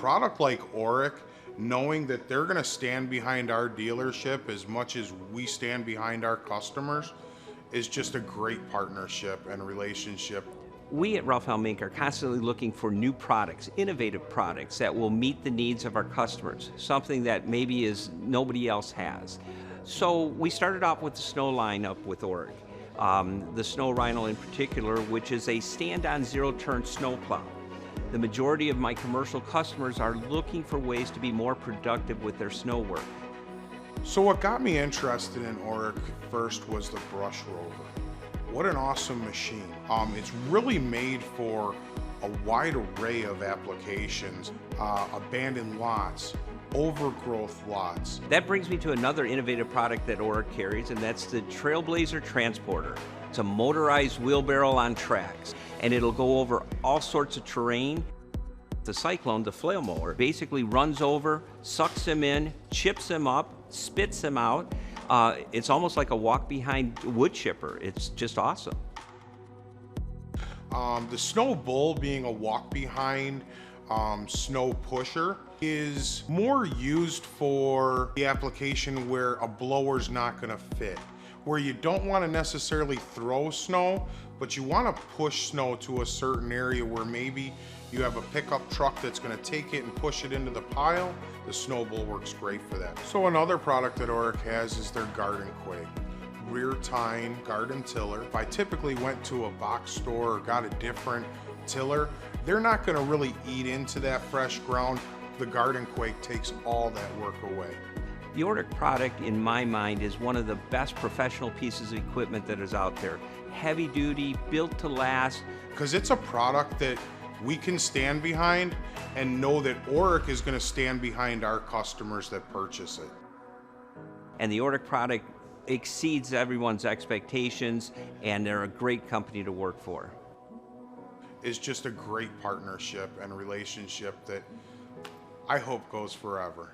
product like Orec, knowing that they're going to stand behind our dealership as much as we stand behind our customers, is just a great partnership and relationship. We at Helm Inc. are constantly looking for new products, innovative products that will meet the needs of our customers, something that maybe nobody else has. So we started off with the snow lineup with Orec. The Snow Rhino in particular, which is a stand-on zero-turn snowplow. The majority of my commercial customers are looking for ways to be more productive with their snow work. So what got me interested in Orec first was the brush Rover. What an awesome machine. It's really made for a wide array of applications, abandoned lots, overgrowth lots. That brings me to another innovative product that Orec carries, and that's the Trailblazer Transporter. It's a motorized wheelbarrow on tracks, and it'll go over all sorts of terrain. The Cyclone, the flail mower, basically runs over, sucks them in, chips them up, spits them out. It's almost like a walk-behind wood chipper. It's just awesome. The Snow Bull, being a walk-behind snow pusher, is more used for the application where a blower's not going to fit, where you don't want to necessarily throw snow, but you want to push snow to a certain area where maybe you have a pickup truck that's going to take it and push it into the pile. The Snow Bull works great for that. So another product that Orec has is their garden Quake. Rear tine garden tiller. If I typically went to a box store or got a different tiller, they're not going to really eat into that fresh ground. The garden Quake takes all that work away. The Orec product, in my mind, is one of the best professional pieces of equipment that is out there. Heavy duty, built to last. Because it's a product that we can stand behind and know that Orec is going to stand behind our customers that purchase it. And the Orec product exceeds everyone's expectations, and they're a great company to work for. It's just a great partnership and relationship that I hope goes forever.